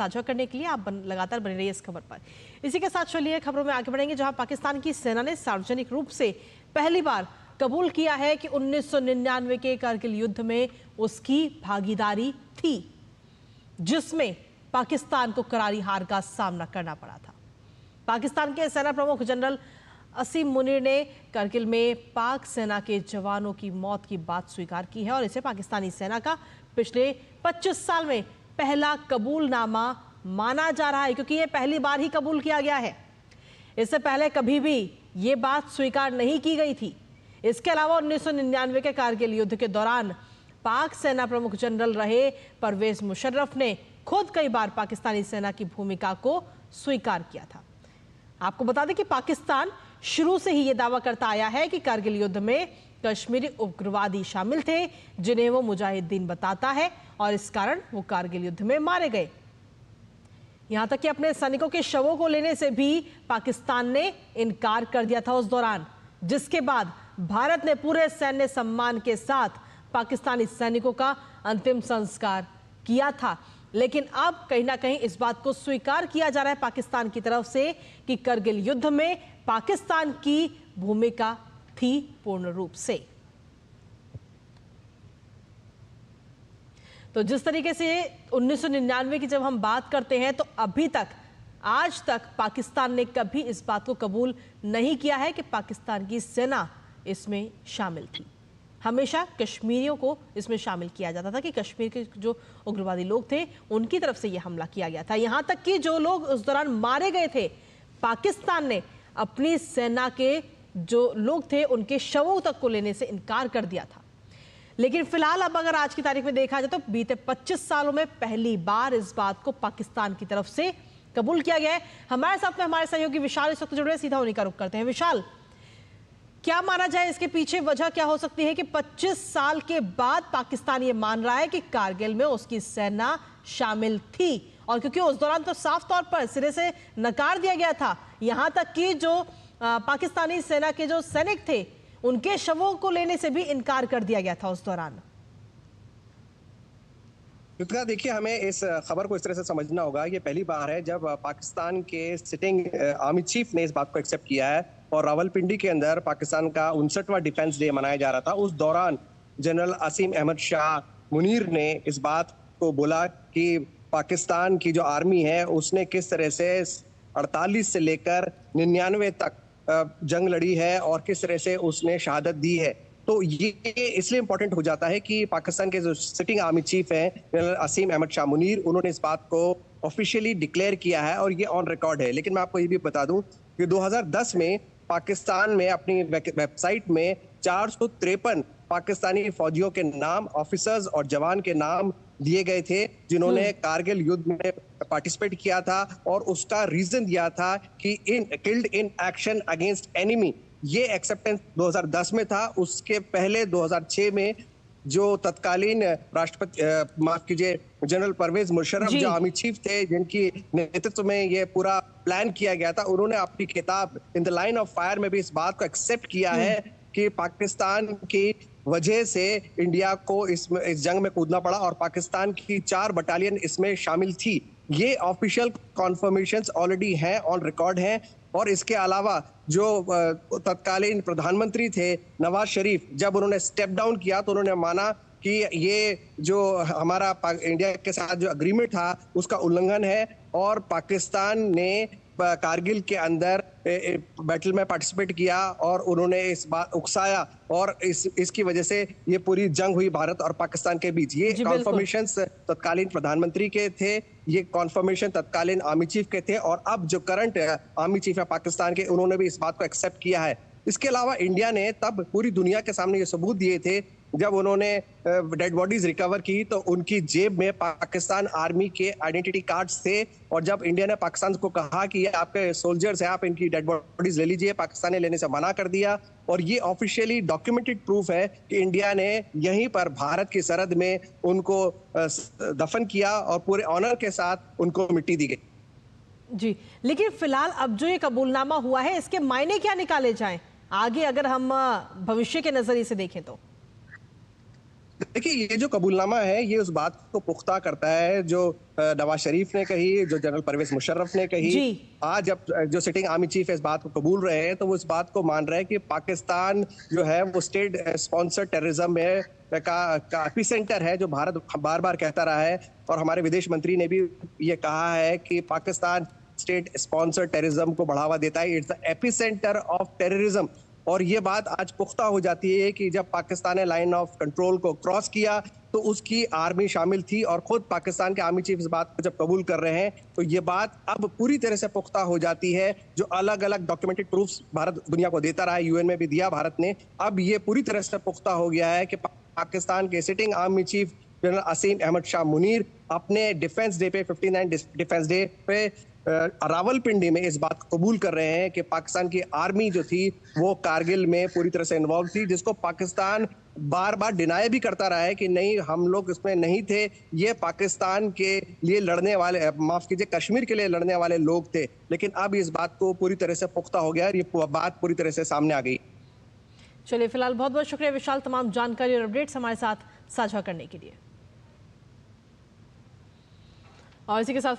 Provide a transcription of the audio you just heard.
साझा करने के लिए। आप लगातार बने रहिए इस खबर पर। इसी के साथ चलिए खबरों में आगे बढ़ेंगे, जहां पाकिस्तान की सेना ने सार्वजनिक रूप से पहली बार कबूल किया है कि 1999 के कारगिल युद्ध में उसकी भागीदारी थी, जिसमें पाकिस्तान को करारी हार का सामना करना पड़ा था। पाकिस्तान के सेना प्रमुख जनरल असीम मुनीर ने कारगिल में पाक सेना के जवानों की मौत की बात स्वीकार की है और इसे पाकिस्तानी सेना का पिछले 25 साल में पहला कबूलनामा माना जा रहा है, क्योंकि यह पहली बार ही कबूल किया गया है। इससे पहले कभी भी ये बात स्वीकार नहीं की गई थी। इसके अलावा 1999 के कारगिल युद्ध के दौरान पाक सेना प्रमुख जनरल रहे परवेज मुशर्रफ ने खुद कई बार पाकिस्तानी सेना की भूमिका को स्वीकार किया था। आपको बता दें कि पाकिस्तान शुरू से ही यह दावा करता आया है कि कारगिल युद्ध में कश्मीरी उग्रवादी शामिल थे, जिन्हें वो मुजाहिदीन बताता है, और इस कारण वो कारगिल युद्ध में मारे गए। यहां तक कि अपने सैनिकों के शवों को लेने से भी पाकिस्तान ने इनकार कर दिया था उस दौरान, जिसके बाद भारत ने पूरे सैन्य सम्मान के साथ पाकिस्तानी सैनिकों का अंतिम संस्कार किया था। लेकिन अब कहीं ना कहीं इस बात को स्वीकार किया जा रहा है पाकिस्तान की तरफ से कि कारगिल युद्ध में पाकिस्तान की भूमिका थी पूर्ण रूप से। तो जिस तरीके से 1999 की जब हम बात करते हैं, तो अभी तक आज तक पाकिस्तान ने कभी इस बात को कबूल नहीं किया है कि पाकिस्तान की सेना इसमें शामिल थी। हमेशा कश्मीरियों को इसमें शामिल किया जाता था कि कश्मीर के जो उग्रवादी लोग थे उनकी तरफ से यह हमला किया गया था। यहां तक कि जो लोग उस दौरान मारे गए थे, पाकिस्तान ने अपनी सेना के जो लोग थे उनके शवों तक को लेने से इनकार कर दिया था। लेकिन फिलहाल अब अगर आज की तारीख में देखा जाए तो बीते 25 सालों में पहली बार इस बात को पाकिस्तान की तरफ से कबूल किया गया है। हमारे साथ में हमारे सहयोगी विशाल इस वक्त जुड़े, सीधा उन्हीं का रुख करते हैं। विशाल, क्या माना जाए इसके पीछे वजह क्या हो सकती है कि 25 साल के बाद पाकिस्तान ये मान रहा है कि कारगिल में उसकी सेना शामिल थी? और क्योंकि उस दौरान तो साफ तौर पर सिरे से नकार दिया गया था, यहां तक कि जो पाकिस्तानी सेना के जो सैनिक थे उनके शवों को लेने से भी इनकार कर दिया गया था उस दौरान। देखिए, हमें इस खबर को इस तरह से समझना होगा। ये पहली बार है जब पाकिस्तान के सिटिंग आर्मी चीफ ने इस बात को एक्सेप्ट किया है। और रावलपिंडी के अंदर पाकिस्तान का 59वां डिफेंस डे मनाया जा रहा था। उस दौरान जनरल असीम अहमद शाह मुनीर ने इस बात को बोला कि पाकिस्तान की जो आर्मी है उसने किस तरह से 48 से लेकर 99 तक जंग लड़ी है और किस तरह से उसने शहादत दी है। तो ये इसलिए इंपॉर्टेंट हो जाता है कि पाकिस्तान के जो सिटिंग आर्मी चीफ हैं जनरल असीम अहमद शाह मुनीर, उन्होंने इस बात को ऑफिशियली डिक्लेयर किया है और ये ऑन रिकॉर्ड है। लेकिन मैं आपको ये भी बता दूं कि 2010 में पाकिस्तान में अपनी वेबसाइट में 453 पाकिस्तानी फौजियों के नाम, ऑफिसर्स और जवान के नाम दिए गए थे जिन्होंने कारगिल युद्ध में पार्टिसिपेट किया था, और उसका रीजन दिया था कि killed in action against enemy. ये एक्सेप्टेंस 2010 में था। उसके पहले 2006 में जो तत्कालीन राष्ट्रपति माफ कीजिए जनरल परवेज मुशर्रफ जो आर्मी चीफ थे, जिनकी नेतृत्व में ये पूरा प्लान किया गया था, उन्होंने अपनी किताब in the line of fire में भी इस बात को एक्सेप्ट किया है कि पाकिस्तान की वजह से इंडिया को इस जंग में कूदना पड़ा और पाकिस्तान की 4 बटालियन इसमें शामिल थी। ये ऑफिशियल कॉन्फर्मेशंस ऑलरेडी हैं, ऑन रिकॉर्ड हैं। और इसके अलावा जो तत्कालीन प्रधानमंत्री थे नवाज शरीफ, जब उन्होंने स्टेप डाउन किया तो उन्होंने माना कि ये जो हमारा इंडिया के साथ जो एग्रीमेंट था उसका उल्लंघन है, और पाकिस्तान ने कारगिल के अंदर बैटल में पार्टिसिपेट किया और उन्होंने इस बात उकसाया, और इसकी वजह से ये पूरी जंग हुई भारत और पाकिस्तान के बीच। ये कॉन्फर्मेशन तत्कालीन प्रधानमंत्री के थे, ये कॉन्फर्मेशन तत्कालीन आर्मी चीफ के थे, और अब जो करंट आर्मी चीफ है पाकिस्तान के, उन्होंने भी इस बात को एक्सेप्ट किया है। इसके अलावा इंडिया ने तब पूरी दुनिया के सामने ये सबूत दिए थे जब उन्होंने डेड बॉडीज रिकवर की तो उनकी जेब में पाकिस्तान आर्मी के आइडेंटिटी कार्ड्स थे, और जब इंडिया ने पाकिस्तान को कहा कि ये आपके सोल्जर्स हैं, आप इनकी डेड बॉडीज ले लीजिए, पाकिस्तान ने लेने से मना कर दिया। और ये ऑफिशियली डॉक्यूमेंटेड प्रूफ है कि इंडिया ने यहीं पर भारत की सरहद में उनको दफन किया और पूरे ऑनर के साथ उनको मिट्टी दी गई। जी, लेकिन फिलहाल अब जो ये कबूलनामा हुआ है, इसके मायने क्या निकाले जाएं आगे, अगर हम भविष्य के नजरिए से देखें तो? देखिए, ये जो कबूलनामा है ये उस बात को पुख्ता करता है जो नवाज शरीफ ने कही, जो जनरल परवेज मुशर्रफ ने कही। जी। आज जब जो सिटिंग आर्मी चीफ इस बात को कबूल रहे हैं तो वो इस बात को मान रहे हैं कि पाकिस्तान जो है वो स्टेट स्पॉन्सर्ड टेररिज्म में का एपिसेंटर है, जो भारत बार बार कहता रहा है। और हमारे विदेश मंत्री ने भी ये कहा है कि पाकिस्तान स्टेट स्पॉन्सर्ड टेररिज्म को बढ़ावा देता है, it's the epicentre of terrorism. और ये बात आज पुख्ता हो जाती है कि जब पाकिस्तान ने लाइन ऑफ कंट्रोल को क्रॉस किया तो उसकी आर्मी शामिल थी, और खुद पाकिस्तान के आर्मी चीफ इस बात को जब कबूल कर रहे हैं तो ये बात अब पूरी तरह से पुख्ता हो जाती है। जो अलग अलग डॉक्यूमेंटेड प्रूफ्स भारत दुनिया को देता रहा है, यूएन में भी दिया भारत ने, अब ये पूरी तरह से पुख्ता हो गया है कि पाकिस्तान के सिटिंग आर्मी चीफ जनरल असीम अहमद शाह मुनीर अपने डिफेंस डे पे 59 डिफेंस डे पे रावलपिंडी में इस बात को कबूल कर रहे हैं कि पाकिस्तान की आर्मी जो थी वो कारगिल में पूरी तरह से इन्वॉल्व थी, जिसको पाकिस्तान बार बार डिनाई भी करता रहा है कि नहीं, हम लोग इसमें नहीं थे, ये पाकिस्तान के लिए लड़ने वाले, माफ कीजिए, कश्मीर के लिए लड़ने वाले लोग थे। लेकिन अब इस बात को पूरी तरह से पुख्ता हो गया और ये बात पूरी तरह से सामने आ गई। चलिए, फिलहाल बहुत बहुत शुक्रिया विशाल, तमाम जानकारी और अपडेट्स हमारे साथ साझा करने के लिए। और इसी के साथ